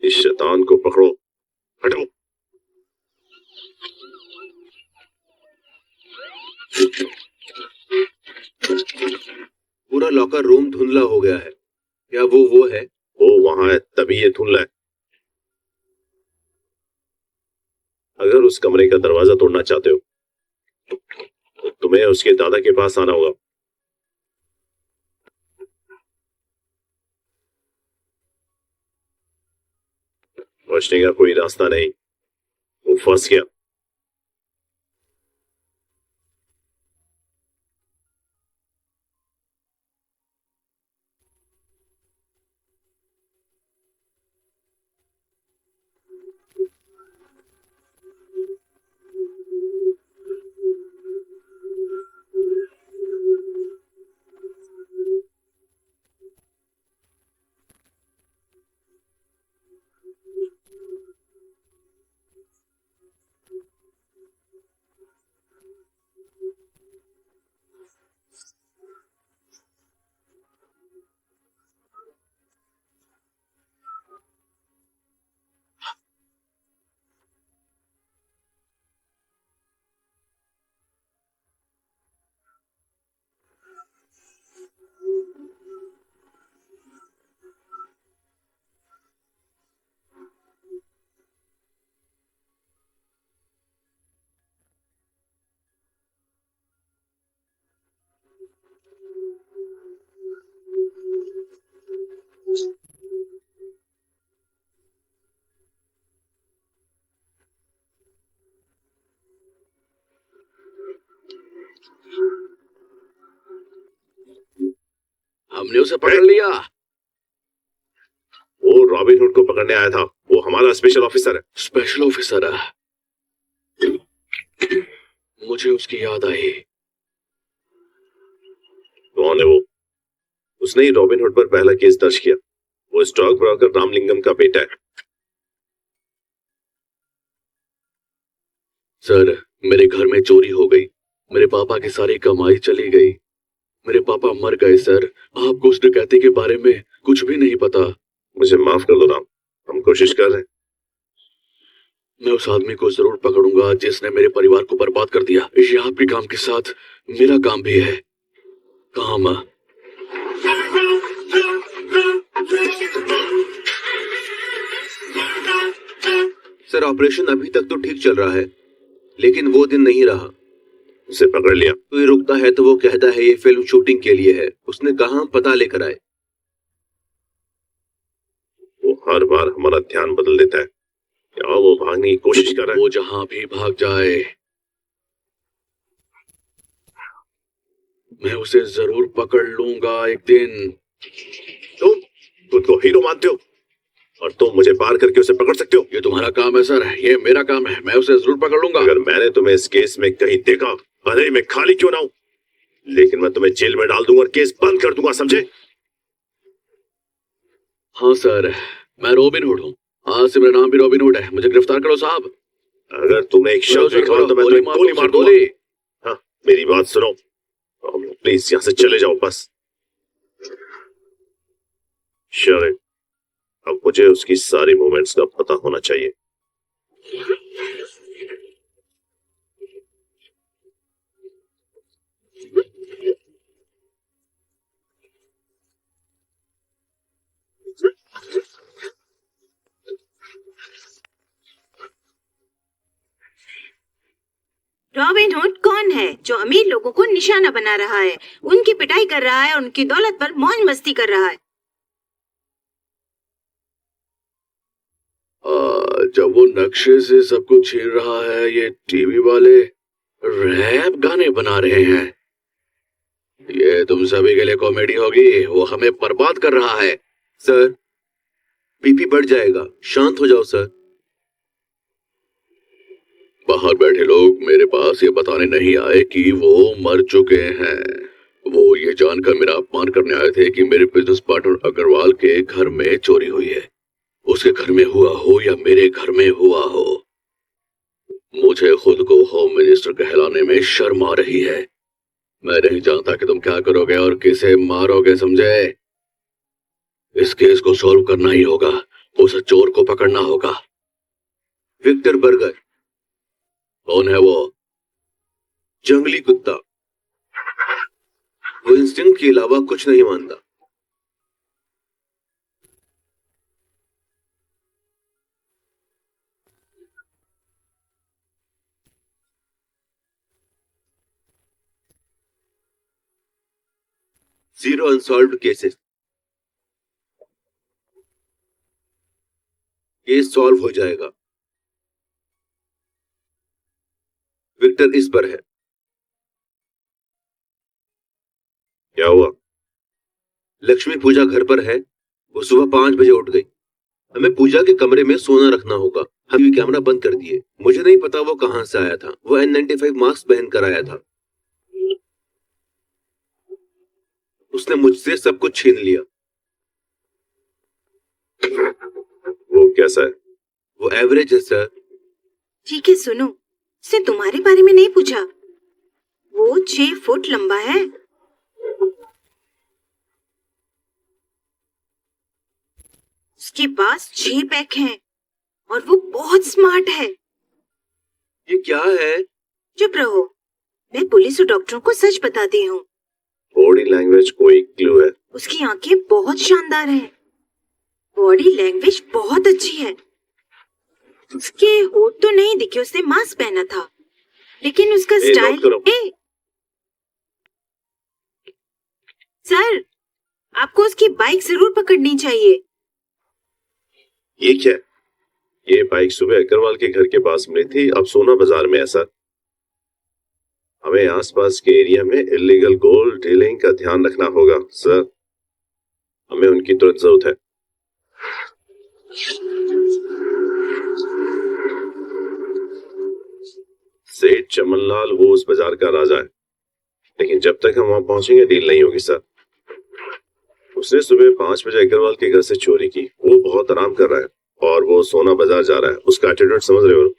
इस शैतान को पकड़ो, हटो। पूरा लॉकर रूम धुंधला हो गया है। क्या वो है? वो वहां है, तभी ये धुंधला है। अगर उस कमरे का दरवाजा तोड़ना चाहते हो तो तुम्हें उसके दादा के पास आना होगा। बचने का कोई रास्ता नहीं, वो फंस गया। हमने उसे पकड़ लिया। वो रॉबिन हुड को पकड़ने आया था। वो हमारा स्पेशल ऑफिसर है। स्पेशल ऑफिसर है? मुझे उसकी याद आई। कौन है वो? उसने ही रॉबिन हुड पर पहला केस दर्ज किया। वो स्टॉक ब्रोकर रामलिंगम का बेटा है। सर, मेरे घर में चोरी हो गई। मेरे पापा की सारी कमाई चली गई। मेरे पापा मर गए सर। आपको उस डकैती के बारे में कुछ भी नहीं पता। मुझे माफ कर दो राम, हम कोशिश कर रहे हैं। मैं उस आदमी को जरूर पकड़ूंगा जिसने मेरे परिवार को बर्बाद कर दिया। ये आपके काम के साथ मेरा काम भी है। काम। सर, ऑपरेशन अभी तक तो ठीक चल रहा है, लेकिन वो दिन नहीं रहा। उसे पकड़ लिया। कोई रुकता है तो वो कहता है ये फिल्म शूटिंग के लिए है। उसने कहा हम पता लेकर आए। वो हर बार हमारा ध्यान बदल देता है। क्या वो भागने की कोशिश कर रहा है? वो जहां भी भाग जाए, मैं उसे जरूर पकड़ लूंगा एक दिन। तुम खुद को हीरो मानते हो और तुम मुझे पार करके उसे पकड़ सकते हो? ये तुम्हारा काम है सर, ये मेरा काम है। मैं उसे जरूर पकड़ लूंगा। अगर मैंने तुम्हें इस केस में कहीं देखा, भले ही मैं खाली क्यों ना हूं, लेकिन मैं तुम्हें जेल में डाल दूंगा और केस बंद कर दूंगा, समझे? हाँ सर, मैं रॉबिन हुड हूँ। आज से मेरा नाम भी रॉबिन हुड है। मुझे गिरफ्तार करो साहब। अगर तुमने एक शब्द भी कहा तो मैं तुम्हें गोली मार दूंगा। हाँ, मेरी बात सुनो। प्लीज यहाँ से चले जाओ बस। शर्ट, अब मुझे उसकी सारी मूवमेंट्स का पता होना चाहिए। रॉबिन हुड कौन है जो अमीर लोगों को निशाना बना रहा है, उनकी पिटाई कर रहा है और उनकी दौलत पर मौज मस्ती कर रहा है? जब वो नक्शे से सब कुछ छीन रहा है, ये टीवी वाले रैप गाने बना रहे हैं। ये तुम सभी के लिए कॉमेडी होगी। वो हमें बर्बाद कर रहा है। सर, बीपी बढ़ जाएगा। शांत हो जाओ सर। बाहर बैठे लोग मेरे पास ये बताने नहीं आए कि वो मर चुके हैं। वो ये जानकर मेरा अपमान करने आए थे कि मेरे बिजनेस पार्टनर अग्रवाल के घर में चोरी हुई है। उसके घर में हुआ हो या मेरे घर में हुआ हो, मुझे खुद को होम मिनिस्टर कहलाने में शर्म आ रही है। मैं नहीं जानता कि तुम क्या करोगे और किसे मारोगे, समझे? इस केस को सॉल्व करना ही होगा। उस चोर को पकड़ना होगा। Victor Burger. कौन है वो? जंगली कुत्ता। वो इंस्टिंक्ट के अलावा कुछ नहीं मानता। Zero unsolved cases. Case solve हो जाएगा। विक्टर इस पर है। क्या हुआ? लक्ष्मी पूजा घर पर है। वो सुबह 5 बजे उठ गई। हमें पूजा के कमरे में सोना रखना होगा। हम कैमरा बंद कर दिए। मुझे नहीं पता वो कहां से आया था। वो N95 मास्क पहन कर आया था। उसने मुझसे सब कुछ छीन लिया। वो कैसा है? वो एवरेज है सर। ठीक है सुनो, उसने तुम्हारे बारे में नहीं पूछा। वो 6 फुट लंबा है। उसके पास 6 पैक हैं और वो बहुत स्मार्ट है। ये क्या है? चुप रहो, मैं पुलिस और डॉक्टरों को सच बताती हूँ। बॉडी लैंग्वेज कोई क्लू है? उसकी आंखें बहुत शानदार हैं। बॉडी लैंग्वेज बहुत अच्छी है। उसके होठ तो नहीं दिखे, उसने मास्क पहना था, लेकिन उसका स्टाइल। नोट करो। सर, आपको उसकी बाइक जरूर पकड़नी चाहिए। ये क्या है? ये बाइक सुबह अग्रवाल के घर के पास मिली थी। अब सोना बाजार में है सर। हमें आसपास के एरिया में इलीगल गोल्ड डीलिंग का ध्यान रखना होगा सर। हमें उनकी तुरंत जरूरत है। सेठ चमनलाल वो उस बाजार का राजा है, लेकिन जब तक हम वहां पहुंचेंगे डील नहीं होगी सर। उसने सुबह 5 बजे अग्रवाल के घर से चोरी की। वो बहुत आराम कर रहा है और वो सोना बाजार जा रहा है। उसका एटीट्यूड समझ रहे हो?